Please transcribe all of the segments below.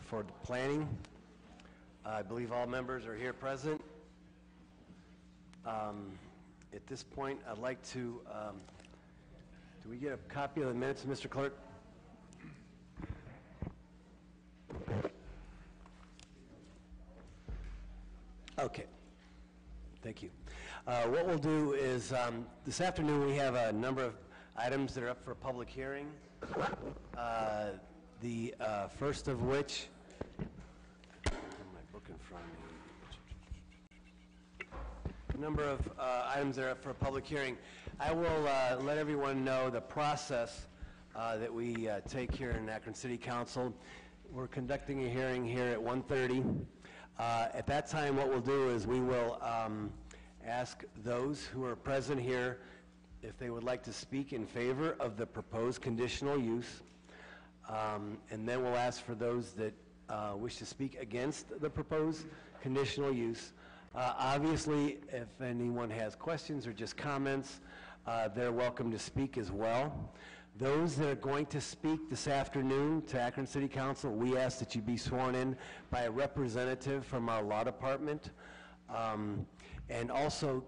for planning. I believe all members are here present. At this point, I'd like to, do we get a copy of the minutes, Mr. Clerk? Okay. Thank you. What we'll do is, this afternoon we have a number of items that are up for public hearing. The first of which, I have my book in front of me. A number of items that are up for public hearing. I will let everyone know the process that we take here in Akron City Council. We're conducting a hearing here at 1:30. At that time, what we'll do is we will ask those who are present here if they would like to speak in favor of the proposed conditional use. And then we'll ask for those that wish to speak against the proposed conditional use. Obviously, if anyone has questions or just comments, they're welcome to speak as well. Those that are going to speak this afternoon to Akron City Council, we ask that you be sworn in by a representative from our law department. And also,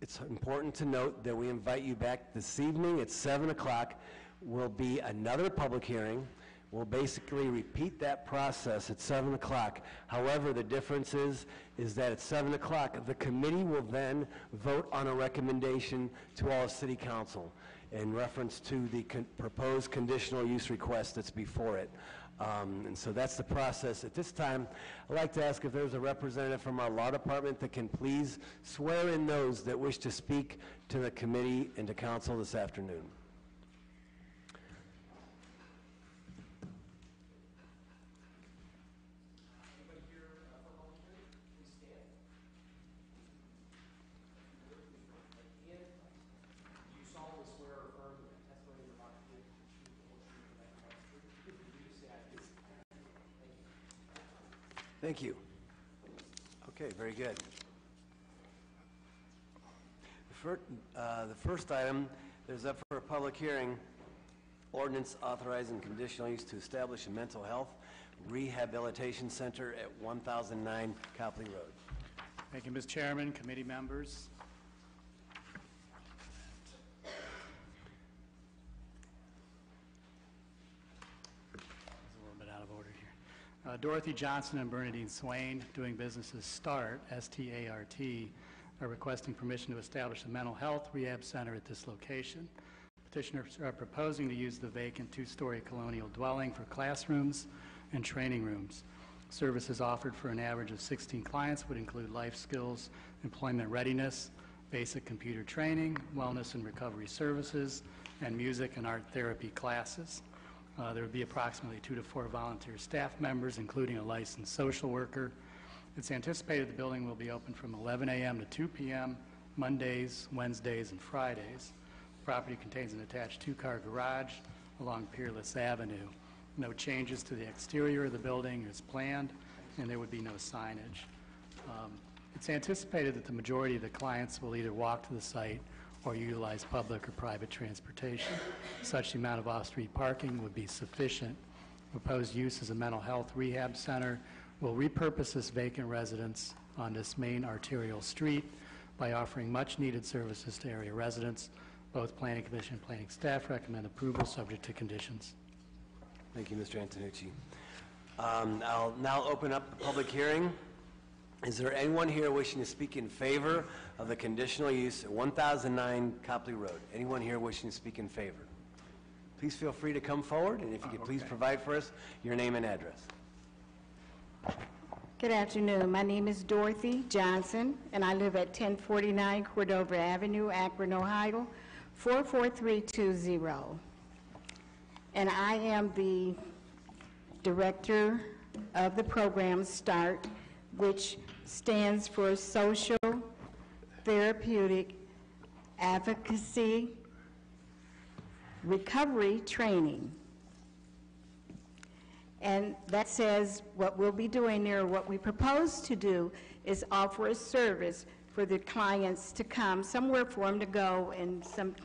it's important to note that we invite you back this evening at 7 o'clock. Will be another public hearing. We'll basically repeat that process at 7 o'clock. However, the difference is that at 7 o'clock, the committee will then vote on a recommendation to all of City Council in reference to the proposed conditional use request that's before it. And so that's the process. At this time, I'd like to ask if there's a representative from our law department that can please swear in those that wish to speak to the committee and to council this afternoon. Thank you. Okay, very good. The first item that is up for a public hearing, ordinance authorizing conditional use to establish a mental health rehabilitation center at 1009 Copley Road. Thank you, Mr. Chairman, committee members. Dorothy Johnson and Bernadine Swain, doing business as START, S-T-A-R-T, are requesting permission to establish a mental health rehab center at this location. Petitioners are proposing to use the vacant two-story colonial dwelling for classrooms and training rooms. Services offered for an average of 16 clients would include life skills, employment readiness, basic computer training, wellness and recovery services, and music and art therapy classes. There would be approximately 2 to 4 volunteer staff members, including a licensed social worker. It's anticipated the building will be open from 11 a.m. to 2 p.m. Mondays, Wednesdays, and Fridays. The property contains an attached 2-car garage along Peerless Avenue. No changes to the exterior of the building is planned, and there would be no signage. It's anticipated that the majority of the clients will either walk to the site or utilize public or private transportation. Such amount of off-street parking would be sufficient. Proposed use as a mental health rehab center will repurpose this vacant residence on this main arterial street by offering much-needed services to area residents. Both Planning Commission and planning staff recommend approval subject to conditions. Thank you, Mr. Antonucci. I'll now open up the public hearing. Is there anyone here wishing to speak in favor of the conditional use at 1009 Copley Road? Anyone here wishing to speak in favor? Please feel free to come forward, and if you could please provide for us your name and address. Good afternoon. My name is Dorothy Johnson, and I live at 1049 Cordova Avenue, Akron, Ohio, 44320. And I am the director of the program START, which stands for Social Therapeutic Advocacy Recovery Training. And that says what we'll be doing there, what we propose to do is offer a service for the clients to come, somewhere for them to go, and some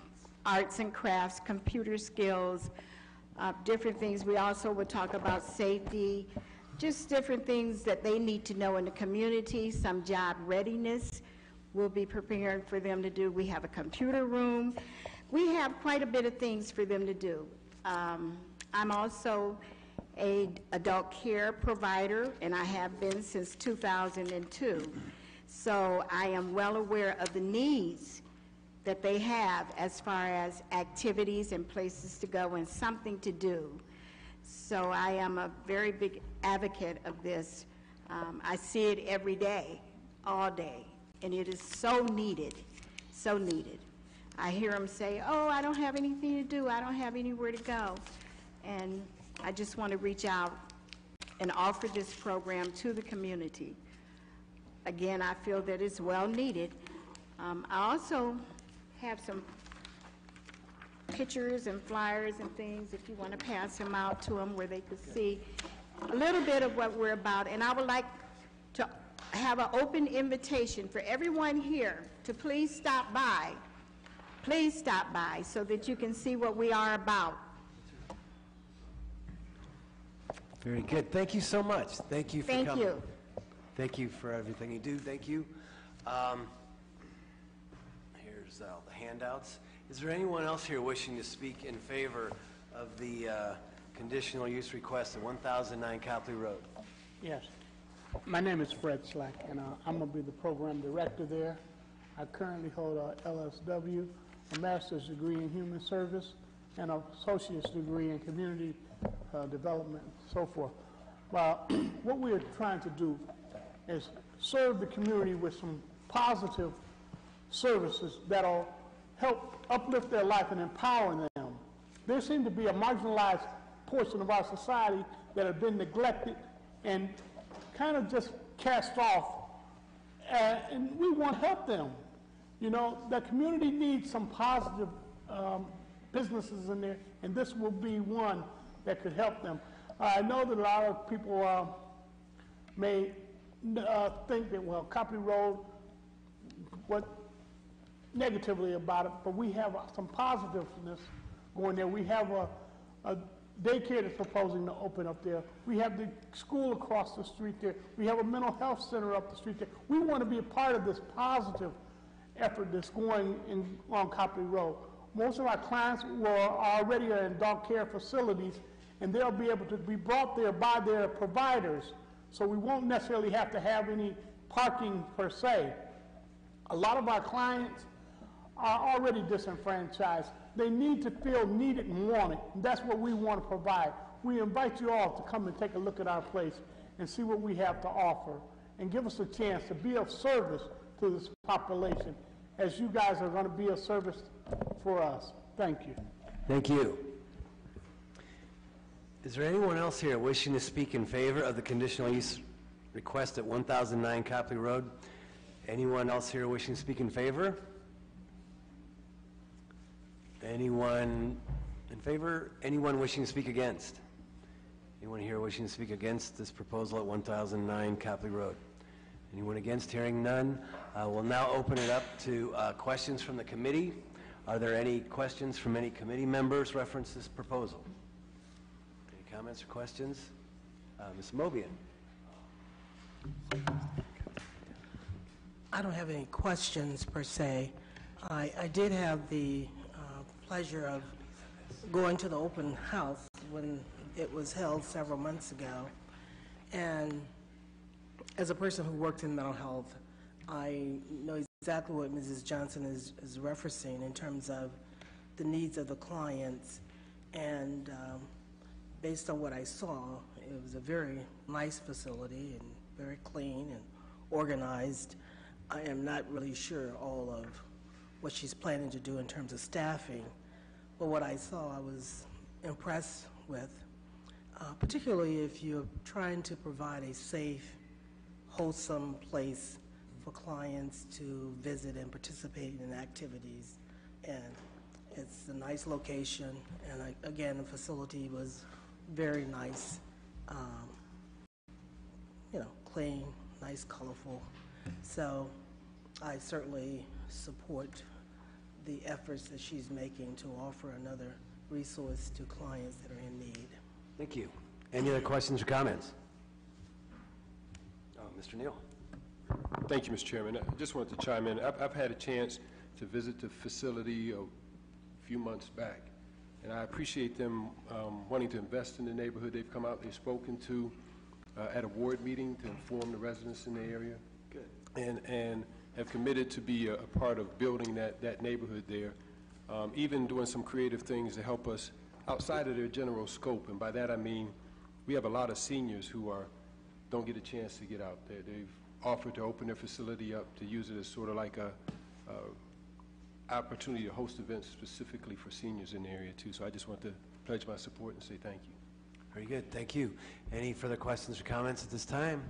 arts and crafts, computer skills, different things. We also would talk about safety, just different things that they need to know in the community, some job readiness we'll be preparing for them to do. We have a computer room. We have quite a bit of things for them to do. I'm also an adult care provider, and I have been since 2002. So I am well aware of the needs that they have as far as activities and places to go and something to do. So I am a very big advocate of this. I see it every day, all day, and it is so needed, so needed. I hear them say, oh, I don't have anything to do, I don't have anywhere to go. And I just want to reach out and offer this program to the community. Again, I feel that it's well needed. I also have some pictures and flyers and things, if you want to pass them out to them where they could see a little bit of what we're about. And I would like to have an open invitation for everyone here to please stop by so that you can see what we are about. Very good. Thank you so much. Thank you for coming. Thank you. Thank you for everything you do. Thank you. Here's the handouts. Is there anyone else here wishing to speak in favor of the conditional use request at 1009 Copley Road? Yes. My name is Fred Slack, and I'm going to be the program director there. I currently hold a LSW, a master's degree in human service, and an associate's degree in community development, and so forth. Well, what we are trying to do is serve the community with some positive services that'll help uplift their life and empower them. There seems to be a marginalized portion of our society that have been neglected and kind of just cast off, and we want to help them. You know, the community needs some positive businesses in there, and this will be one that could help them. I know that a lot of people may think that, well, Copley Road, what negatively about it, but we have some positiveness going there. We have a daycare that's proposing to open up there. We have the school across the street there. We have a mental health center up the street there. We want to be a part of this positive effort that's going on Copley Road. Most of our clients were already in adult care facilities, and they'll be able to be brought there by their providers, so we won't necessarily have to have any parking per se. A lot of our clients are already disenfranchised. They need to feel needed and wanted, and that's what we want to provide. We invite you all to come and take a look at our place and see what we have to offer, and give us a chance to be of service to this population, as you guys are going to be of service for us. Thank you. Thank you. Is there anyone else here wishing to speak in favor of the conditional use request at 1009 Copley Road? Anyone else here wishing to speak in favor? Anyone in favor? Anyone wishing to speak against? Anyone here wishing to speak against this proposal at 1009 Copley Road? Anyone against? Hearing none, we'll now open it up to questions from the committee. Are there any questions from any committee members reference this proposal? Any comments or questions? Ms. Mobian. I don't have any questions per se. I did have the pleasure of going to the open house when it was held several months ago, and as a person who worked in mental health, I know exactly what Mrs. Johnson is referencing in terms of the needs of the clients, and based on what I saw, it was a very nice facility and very clean and organized. I am not really sure all of what she's planning to do in terms of staffing, but what I saw I was impressed with, particularly if you're trying to provide a safe, wholesome place for clients to visit and participate in activities. And it's a nice location, and again, the facility was very nice, clean, nice, colorful. So I certainly support the efforts that she's making to offer another resource to clients that are in need. Thank you. Any other questions or comments? Mr. Neal. Thank you, Mr. Chairman. I just wanted to chime in. I've had a chance to visit the facility a few months back, and I appreciate them wanting to invest in the neighborhood. They've come out, they've spoken to at a ward meeting to inform the residents in the area. Good. And have committed to be a part of building that neighborhood there, even doing some creative things to help us outside of their general scope. And by that I mean we have a lot of seniors who don't get a chance to get out there. They've offered to open their facility up to use it as sort of like a opportunity to host events specifically for seniors in the area too. So I just want to pledge my support and say thank you. Very good, thank you. Any further questions or comments at this time?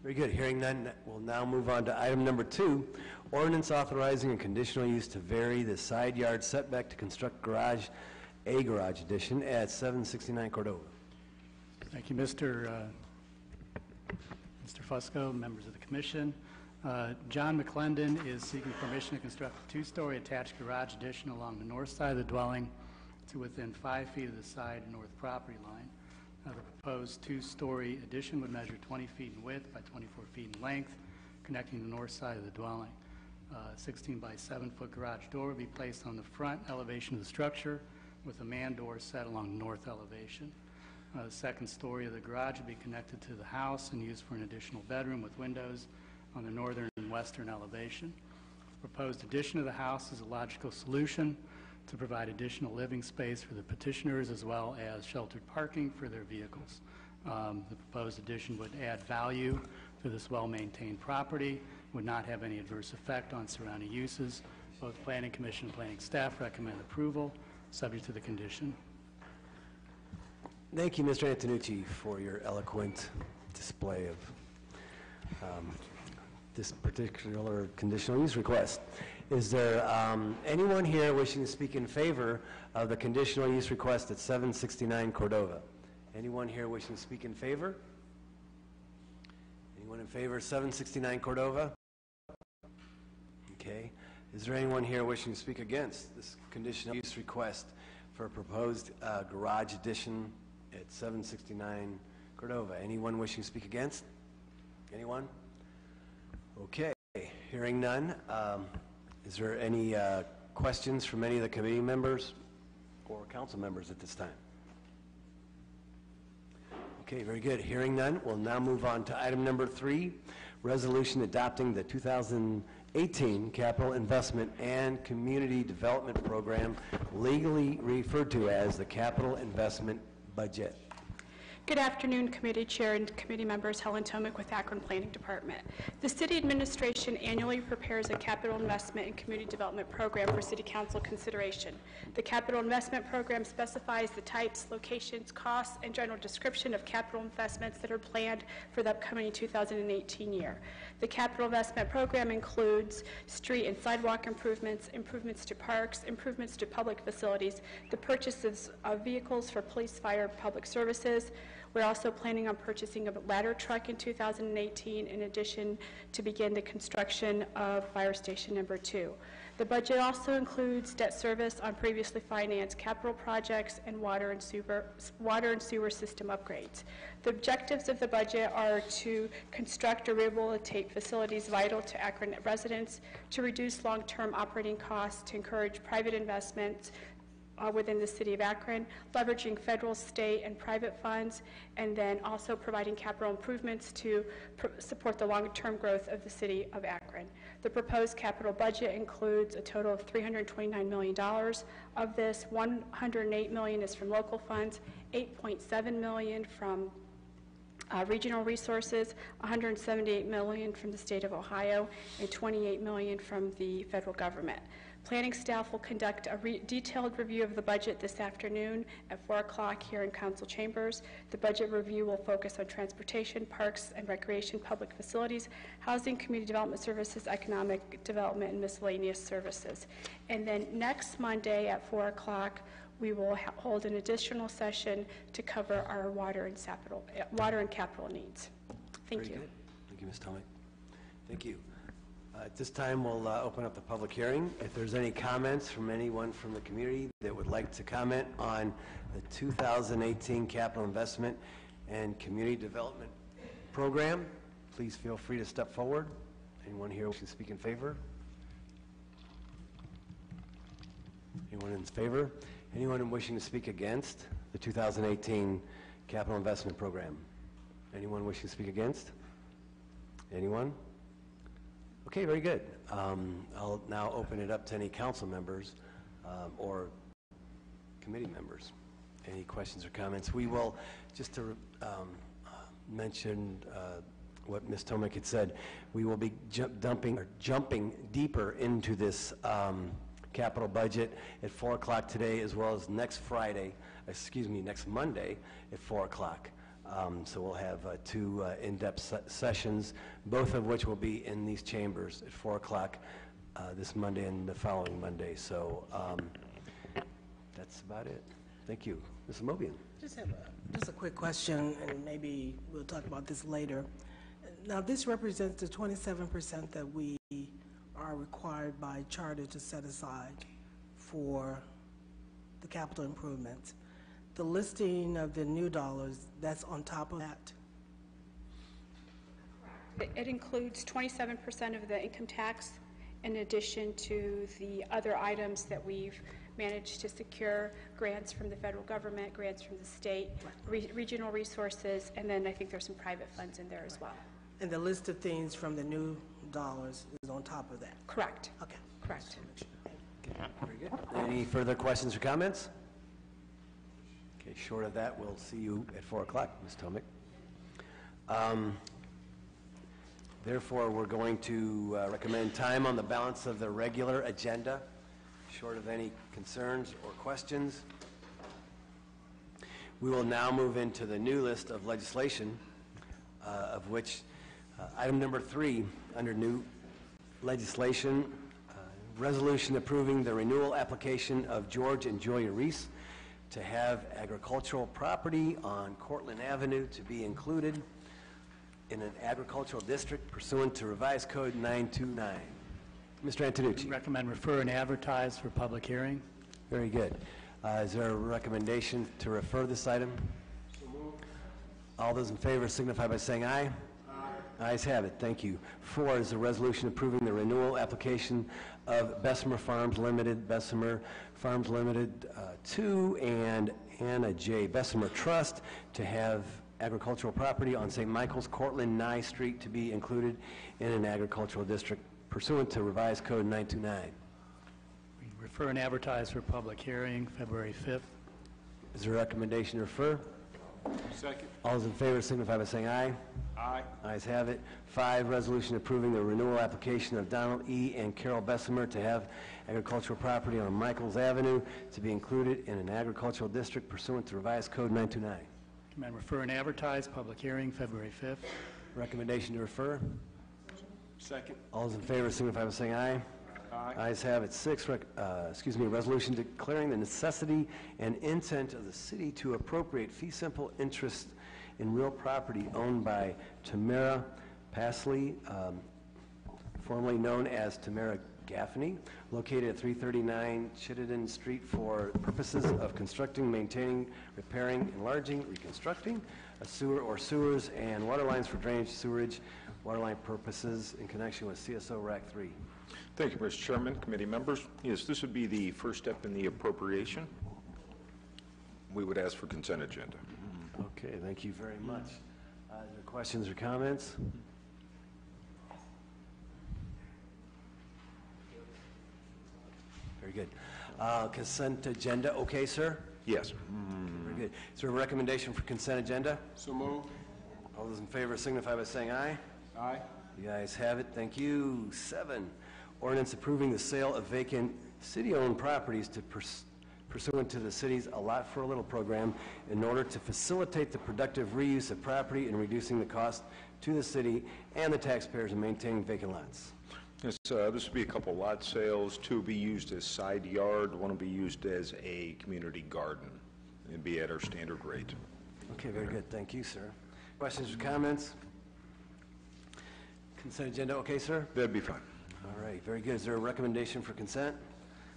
Very good, hearing none, we'll now move on to item number 2, ordinance authorizing a conditional use to vary the side yard setback to construct a garage addition at 769 Cordova. Thank you, Mr. Fusco, members of the commission. John McClendon is seeking permission to construct a 2-story attached garage addition along the north side of the dwelling to within 5 feet of the side north property line. The proposed 2-story addition would measure 20 feet in width by 24 feet in length, connecting the north side of the dwelling. 16 by 7-foot garage door would be placed on the front elevation of the structure with a man door set along the north elevation. The second story of the garage would be connected to the house and used for an additional bedroom with windows on the northern and western elevation. The proposed addition of the house is a logical solution to provide additional living space for the petitioners as well as sheltered parking for their vehicles. The proposed addition would add value to this well-maintained property, would not have any adverse effect on surrounding uses. Both Planning Commission and Planning staff recommend approval, subject to the condition. Thank you, Mr. Antonucci, for your eloquent display of this particular conditional use request. Is there anyone here wishing to speak in favor of the conditional use request at 769 Cordova? Anyone here wishing to speak in favor? Anyone in favor of 769 Cordova? Okay. Is there anyone here wishing to speak against this conditional use request for a proposed garage addition at 769 Cordova? Anyone wishing to speak against? Anyone? Okay. Hearing none. Is there any questions from any of the committee members or council members at this time? Okay, very good. Hearing none, we'll now move on to item number 3, resolution adopting the 2018 Capital Investment and Community Development Program, legally referred to as the Capital Investment Budget. Good afternoon, committee chair and committee members. Helen Tomick with Akron Planning Department. The city administration annually prepares a capital investment and community development program for city council consideration. The capital investment program specifies the types, locations, costs, and general description of capital investments that are planned for the upcoming 2018 year. The capital investment program includes street and sidewalk improvements, improvements to parks, improvements to public facilities, the purchases of vehicles for police, fire, public services. We're also planning on purchasing a ladder truck in 2018 in addition to begin the construction of Fire Station number 2. The budget also includes debt service on previously financed capital projects and water and sewer system upgrades. The objectives of the budget are to construct or rehabilitate facilities vital to Akron residents, to reduce long-term operating costs, to encourage private investments within the city of Akron, leveraging federal, state, and private funds, and then also providing capital improvements to support the long-term growth of the city of Akron. The proposed capital budget includes a total of $329 million. Of this, $108 million is from local funds, $8.7 million from regional resources, $178 million from the state of Ohio, and $28 million from the federal government. Planning staff will conduct a detailed review of the budget this afternoon at 4 o'clock here in council chambers. The budget review will focus on transportation, parks and recreation, public facilities, housing, community development services, economic development, and miscellaneous services. And then next Monday at 4 o'clock, we will hold an additional session to cover our water and capital needs. Thank you. Very good. Thank you, Ms. Tomick. Thank you. At this time, we'll open up the public hearing. If there's any comments from anyone from the community that would like to comment on the 2018 Capital Investment and Community Development program. Please feel free to step forward. Anyone here wishing to speak in favor? Anyone in favor? Anyone wishing to speak against the 2018 Capital Investment Program? Anyone wishing to speak against? Anyone? Okay, very good. I'll now open it up to any council members or committee members. Any questions or comments? We will, just to mention what Ms. Tomic had said, we will be jumping deeper into this capital budget at 4 o'clock today, as well as next Monday at 4 o'clock. So we'll have two in-depth sessions, both of which will be in these chambers at 4 o'clock this Monday and the following Monday. So that's about it. Thank you. Ms. Mobian. Just a quick question, and maybe we'll talk about this later. Now, this represents the 27% that we are required by charter to set aside for the capital improvements. The listing of the new dollars, that's on top of that? It includes 27% of the income tax in addition to the other items that we've managed to secure, grants from the federal government, grants from the state, regional resources, and then I think there's some private funds in there as well. And the list of things from the new dollars is on top of that? Correct. Okay. Correct. Very good. Any further questions or comments? Okay, short of that, we'll see you at 4 o'clock, Ms. Tomic. Therefore, we're going to recommend time on the balance of the regular agenda, short of any concerns or questions. We will now move into the new list of legislation, of which item number 3 under new legislation, resolution approving the renewal application of George and Julia Reese to have agricultural property on Cortland Avenue to be included in an agricultural district pursuant to Revised Code 929. Mr. Antonucci. Recommend refer and advertise for public hearing. Very good. Is there a recommendation to refer this item? All those in favor signify by saying aye. Aye. Ayes have it. Thank you. 4 is a resolution approving the renewal application of Bessemer Farms Limited, Bessemer Farms Limited 2, and Anna J. Bessemer Trust to have agricultural property on St. Michael's, Cortland, Nye Street to be included in an agricultural district pursuant to Revised Code 929. We refer and advertise for public hearing, February 5th. Is there a recommendation to refer? Second. All those in favor signify by saying aye. Aye. Ayes have it. 5, resolution approving the renewal application of Donald E. and Carol Bessemer to have agricultural property on Michaels Avenue to be included in an agricultural district pursuant to Revised Code 929. Recommend refer and advertise, public hearing, February 5th. Recommendation to refer? Second. All those in favor signify by saying aye. Aye. Ayes have it. 6, resolution declaring the necessity and intent of the city to appropriate fee simple interest in real property owned by Tamara Pasley, formerly known as Tamara Gaffney, located at 339 Chittenden Street for purposes of constructing, maintaining, repairing, enlarging, reconstructing a sewer or sewers and water lines for drainage, sewerage, water line purposes in connection with CSO RAC 3. Thank you, Mr. Chairman, committee members. Yes, this would be the first step in the appropriation. We would ask for consent agenda. Okay, thank you very much. Are there questions or comments? Very good. Consent agenda, okay, sir? Yes. Very good. Is there a recommendation for consent agenda? So moved. All those in favor signify by saying aye. Aye. The ayes have it. Thank you. 7, ordinance approving the sale of vacant city-owned properties to pursuant to the city's A Lot for a Little program in order to facilitate the productive reuse of property and reducing the cost to the city and the taxpayers in maintaining vacant lots. This would be a couple lot sales. 2 will be used as side yard. 1 will be used as a community garden. It'd be at our standard rate. Okay, very good. Thank you, sir. Questions or comments? Consent agenda, okay, sir? That'd be fine. All right, very good. Is there a recommendation for consent?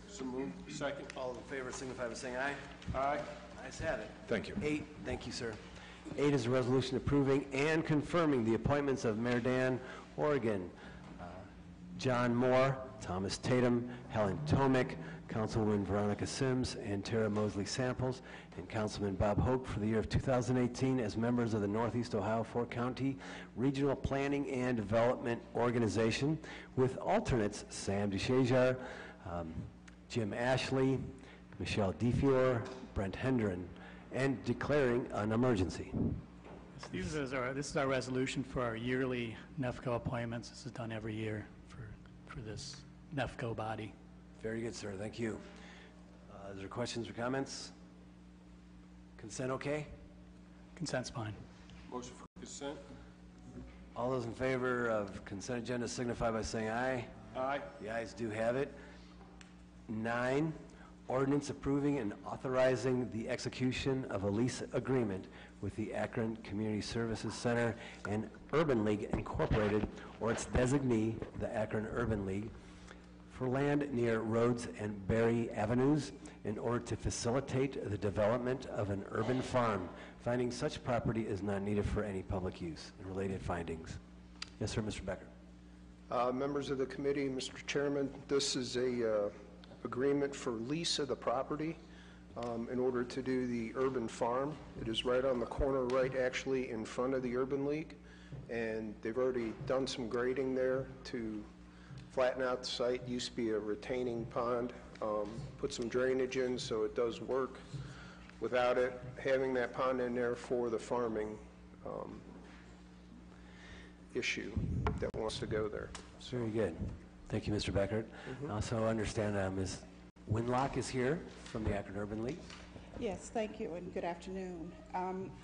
So moved. Second. All in favor signify by saying aye. Aye. Ayes have it. Thank you. 8, thank you, sir. 8 is a resolution approving and confirming the appointments of Mayor Dan Horrigan, John Moore, Thomas Tatum, Helen Tomic, Councilwoman Veronica Sims, and Tara Mosley Samples, and Councilman Bob Hope for the year of 2018 as members of the Northeast Ohio Four-County Regional Planning and Development Organization, with alternates Sam DeShajar, Jim Ashley, Michelle DeFior, Brent Hendren, and declaring an emergency. This is our resolution for our yearly NEFCO appointments. This is done every year for this NEFCO body. Very good, sir. Thank you. Is there questions or comments? Consent okay? Consent's fine. Motion for consent? All those in favor of consent agenda signify by saying aye. Aye. The ayes do have it. 9, ordinance approving and authorizing the execution of a lease agreement with the Akron Community Services Center and Urban League Incorporated, or its designee, the Akron Urban League, for land near Rhodes and Berry Avenues in order to facilitate the development of an urban farm, finding such property is not needed for any public use, and related findings. Yes, sir, Mr. Becker. Members of the committee, Mr. Chairman, this is a agreement for lease of the property in order to do the urban farm. It is right on the corner, right actually in front of the Urban League, and they've already done some grading there to flatten out the site. Used to be a retaining pond, put some drainage in so it does work without it having that pond in there for the farming issue that wants to go there. Very good. Thank you, Mr. Beckert. I also understand Ms. Winlock is here from the Akron Urban League. Yes, thank you, and good afternoon.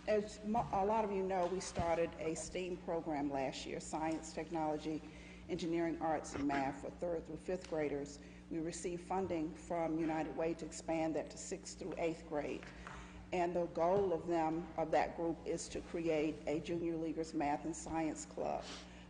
As a lot of you know, we started a STEAM program last year, science, technology, engineering, arts, and math for 3rd through 5th graders. We received funding from United Way to expand that to 6th through 8th grade. And the goal of that group is to create a Junior Leaguers Math and Science Club.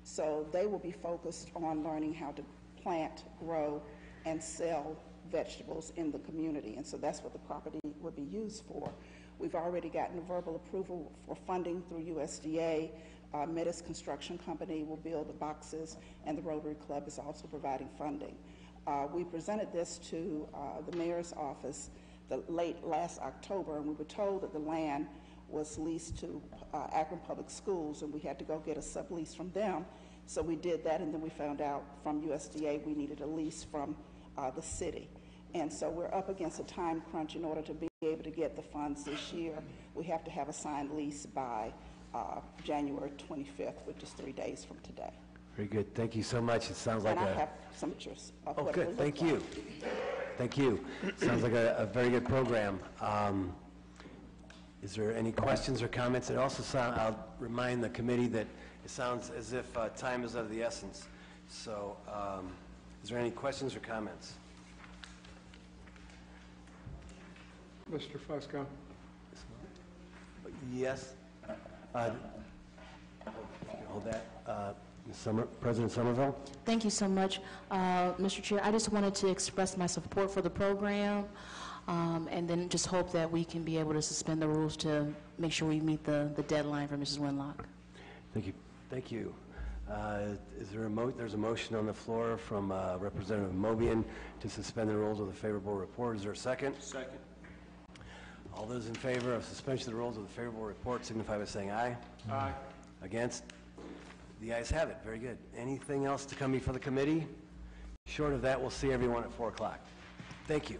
So they will be focused on learning how to plant, grow, and sell vegetables in the community. And so that's what the property would be used for. We've already gotten verbal approval for funding through USDA. Metis Construction Company will build the boxes, and the Rotary Club is also providing funding. We presented this to the mayor's office late last October, and we were told that the land was leased to Akron Public Schools, and we had to go get a sublease from them. So we did that, and then we found out from USDA we needed a lease from the city. And so we're up against a time crunch. In order to be able to get the funds this year, we have to have a signed lease by January 25th, which is 3 days from today. Very good. Thank you so much. It sounds like and I have some pictures of what it good. would Thank look you. like. Thank you. Sounds like a very good program. Is there any questions or comments? It also I'll remind the committee that it sounds as if time is of the essence. So is there any questions or comments? Mr. Fusco. Yes. Hold that. President Somerville? Thank you so much. Mr. Chair, I just wanted to express my support for the program and then just hope that we can be able to suspend the rules to make sure we meet the deadline for Mrs. Winlock. Thank you. Thank you. Is there there's a motion on the floor from Representative Mobian to suspend the rules with a favorable report. Is there a second? Second. All those in favor of suspension of the rules with a favorable report signify by saying aye. Aye. Against? The ayes have it. Very good. Anything else to come before the committee? Short of that, we'll see everyone at 4 o'clock. Thank you.